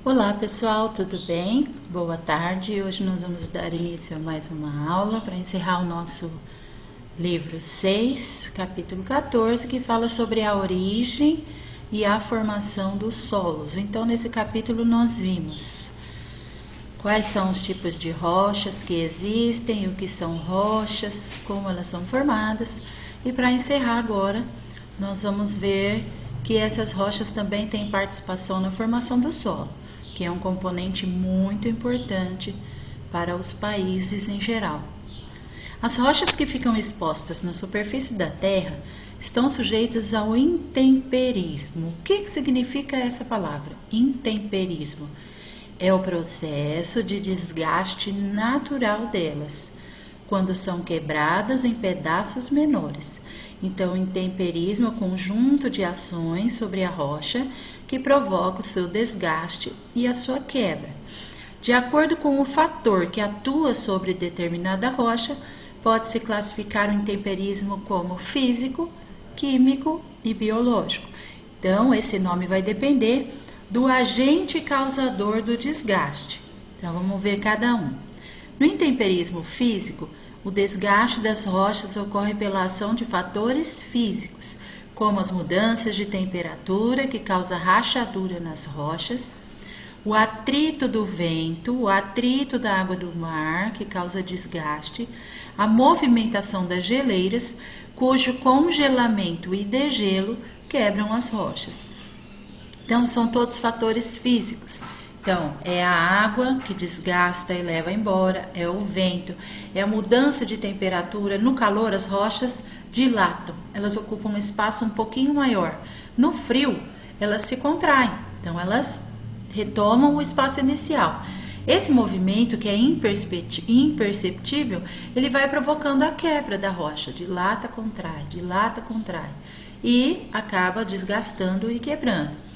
Olá pessoal, tudo bem? Boa tarde. Hoje nós vamos dar início a mais uma aula para encerrar o nosso livro 6, capítulo 14, que fala sobre a origem e a formação dos solos. Então, nesse capítulo nós vimos quais são os tipos de rochas que existem, o que são rochas, como elas são formadas. E para encerrar agora, nós vamos ver que essas rochas também têm participação na formação do solo, que é um componente muito importante para os países em geral. As rochas que ficam expostas na superfície da Terra estão sujeitas ao intemperismo. O que significa essa palavra? Intemperismo. É o processo de desgaste natural delas, quando são quebradas em pedaços menores. Então, o intemperismo é o conjunto de ações sobre a rocha que provoca o seu desgaste e a sua quebra. De acordo com o fator que atua sobre determinada rocha, pode-se classificar o intemperismo como físico, químico e biológico. Então, esse nome vai depender do agente causador do desgaste. Então, vamos ver cada um. No intemperismo físico, o desgaste das rochas ocorre pela ação de fatores físicos, como as mudanças de temperatura que causa rachadura nas rochas, o atrito do vento, o atrito da água do mar que causa desgaste, a movimentação das geleiras, cujo congelamento e degelo quebram as rochas. Então, são todos fatores físicos. Então, é a água que desgasta e leva embora, é o vento, é a mudança de temperatura. No calor, as rochas dilatam, elas ocupam um espaço um pouquinho maior. No frio, elas se contraem, então elas retomam o espaço inicial. Esse movimento, que é imperceptível, ele vai provocando a quebra da rocha, dilata, contrai, e acaba desgastando e quebrando.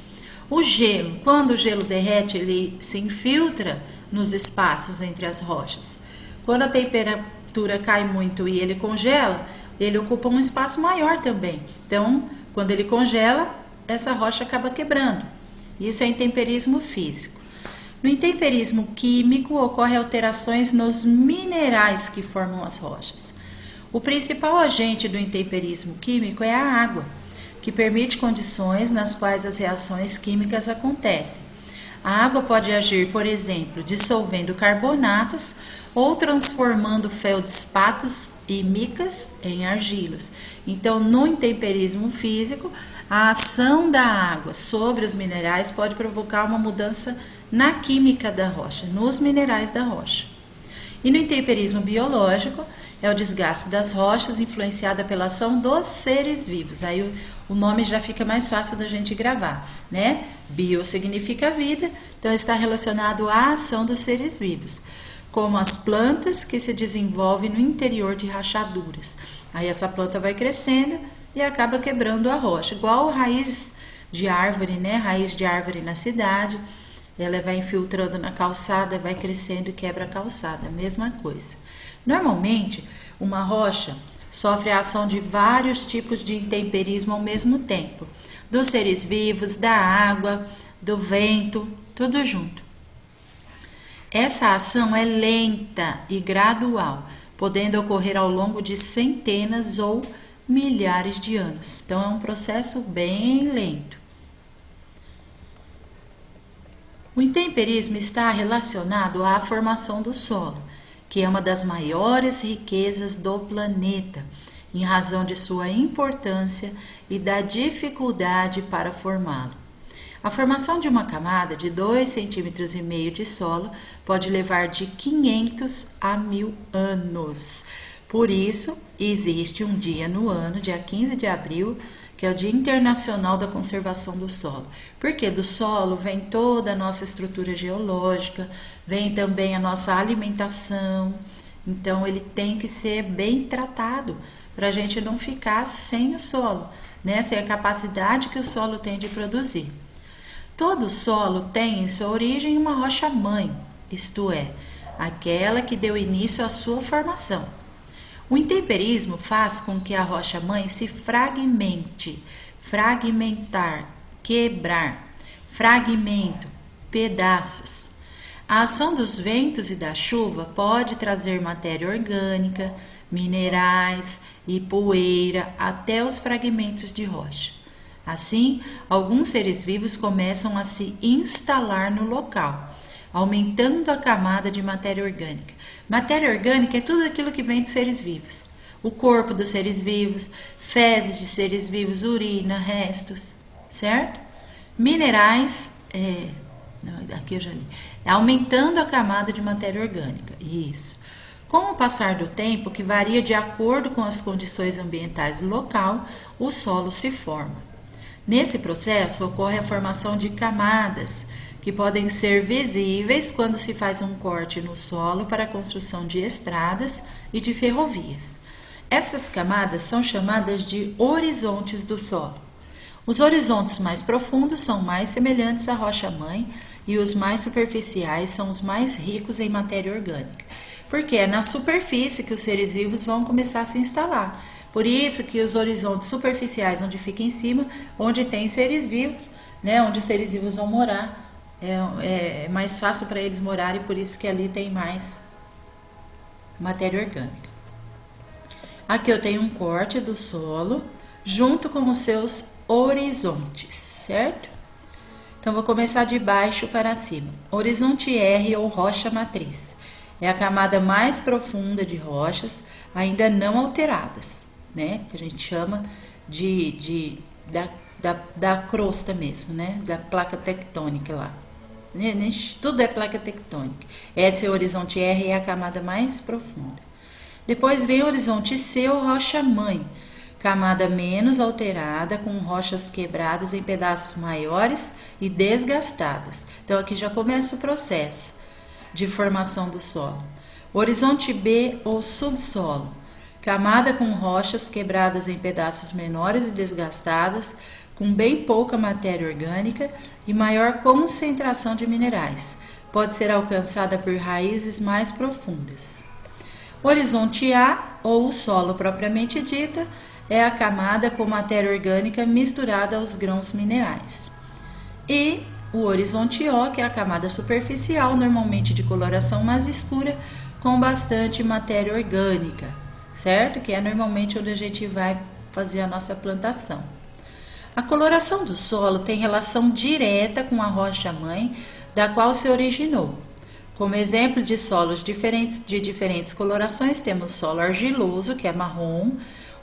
O gelo, quando o gelo derrete, ele se infiltra nos espaços entre as rochas. Quando a temperatura cai muito e ele congela, ele ocupa um espaço maior também. Então, quando ele congela, essa rocha acaba quebrando. Isso é intemperismo físico. No intemperismo químico, ocorrem alterações nos minerais que formam as rochas. O principal agente do intemperismo químico é a água, que permite condições nas quais as reações químicas acontecem. A água pode agir, por exemplo, dissolvendo carbonatos ou transformando feldspatos e micas em argilas. Então, no intemperismo físico, a ação da água sobre os minerais pode provocar uma mudança na química da rocha, nos minerais da rocha. E no intemperismo biológico, é o desgaste das rochas influenciada pela ação dos seres vivos. Aí o nome já fica mais fácil da gente gravar, né? Bio significa vida, então está relacionado à ação dos seres vivos, como as plantas que se desenvolvem no interior de rachaduras. Aí essa planta vai crescendo e acaba quebrando a rocha, igual a raiz de árvore, né? Raiz de árvore na cidade, ela vai infiltrando na calçada, vai crescendo e quebra a calçada, a mesma coisa. Normalmente, uma rocha sofre a ação de vários tipos de intemperismo ao mesmo tempo, dos seres vivos, da água, do vento, tudo junto. Essa ação é lenta e gradual, podendo ocorrer ao longo de centenas ou milhares de anos. Então, é um processo bem lento. O intemperismo está relacionado à formação do solo, que é uma das maiores riquezas do planeta, em razão de sua importância e da dificuldade para formá-lo. A formação de uma camada de 2,5 cm de solo pode levar de 500 a 1.000 anos. Por isso, existe um dia no ano, dia 15 de abril, que é o Dia Internacional da Conservação do Solo. Porque do solo vem toda a nossa estrutura geológica, vem também a nossa alimentação. Então, ele tem que ser bem tratado para a gente não ficar sem o solo, né? Sem a capacidade que o solo tem de produzir. Todo solo tem em sua origem uma rocha-mãe, isto é, aquela que deu início à sua formação. O intemperismo faz com que a rocha-mãe se fragmente, fragmentar, quebrar, fragmento, pedaços. A ação dos ventos e da chuva pode trazer matéria orgânica, minerais e poeira até os fragmentos de rocha. Assim, alguns seres vivos começam a se instalar no local, aumentando a camada de matéria orgânica. Matéria orgânica é tudo aquilo que vem dos seres vivos. O corpo dos seres vivos, fezes de seres vivos, urina, restos, certo? Minerais, aqui eu já li, aumentando a camada de matéria orgânica, isso. Com o passar do tempo, que varia de acordo com as condições ambientais do local, o solo se forma. Nesse processo, ocorre a formação de camadas, que podem ser visíveis quando se faz um corte no solo para a construção de estradas e de ferrovias. Essas camadas são chamadas de horizontes do solo. Os horizontes mais profundos são mais semelhantes à rocha-mãe e os mais superficiais são os mais ricos em matéria orgânica, porque é na superfície que os seres vivos vão começar a se instalar. Por isso que os horizontes superficiais, onde fica em cima, onde tem seres vivos, né, onde os seres vivos vão morar, é mais fácil para eles morarem, por isso que ali tem mais matéria orgânica. Aqui eu tenho um corte do solo, junto com os seus horizontes, certo? Então, vou começar de baixo para cima. Horizonte R ou rocha matriz. É a camada mais profunda de rochas, ainda não alteradas, né? Que a gente chama da crosta mesmo, né? Da placa tectônica lá. Tudo é placa tectônica. Esse horizonte R é a camada mais profunda. Depois vem o horizonte C ou rocha-mãe, camada menos alterada, com rochas quebradas em pedaços maiores e desgastadas. Então, aqui já começa o processo de formação do solo. Horizonte B ou subsolo, camada com rochas quebradas em pedaços menores e desgastadas, com bem pouca matéria orgânica e maior concentração de minerais. Pode ser alcançada por raízes mais profundas. Horizonte A, ou o solo propriamente dita, é a camada com matéria orgânica misturada aos grãos minerais. E o horizonte O, que é a camada superficial, normalmente de coloração mais escura, com bastante matéria orgânica, certo? Que é normalmente onde a gente vai fazer a nossa plantação. A coloração do solo tem relação direta com a rocha-mãe, da qual se originou. Como exemplo de solos de diferentes colorações, temos o solo argiloso, que é marrom,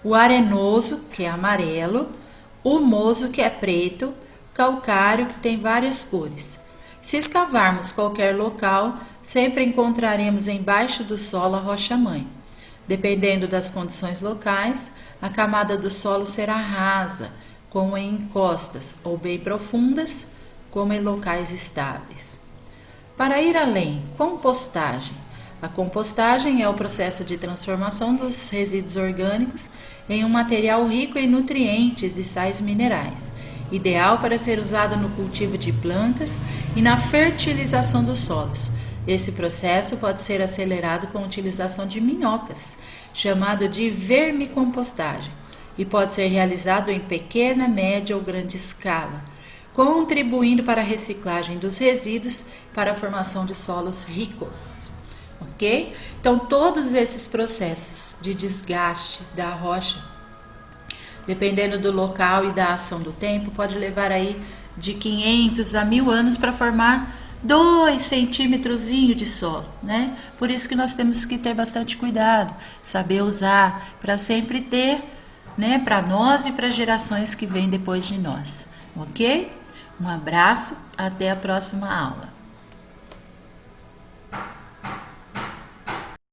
o arenoso, que é amarelo, o humoso, que é preto, calcário, que tem várias cores. Se escavarmos qualquer local, sempre encontraremos embaixo do solo a rocha-mãe. Dependendo das condições locais, a camada do solo será rasa, como em encostas, ou bem profundas, como em locais estáveis. Para ir além, compostagem. A compostagem é o processo de transformação dos resíduos orgânicos em um material rico em nutrientes e sais minerais, ideal para ser usado no cultivo de plantas e na fertilização dos solos. Esse processo pode ser acelerado com a utilização de minhocas, chamado de vermicompostagem, e pode ser realizado em pequena, média ou grande escala, contribuindo para a reciclagem dos resíduos para a formação de solos ricos. Ok? Então, todos esses processos de desgaste da rocha, dependendo do local e da ação do tempo, pode levar aí de 500 a 1000 anos para formar 2 centímetros de solo, né? Por isso que nós temos que ter bastante cuidado, saber usar, para sempre ter, né, para nós e para gerações que vêm depois de nós. Ok? Um abraço, até a próxima aula.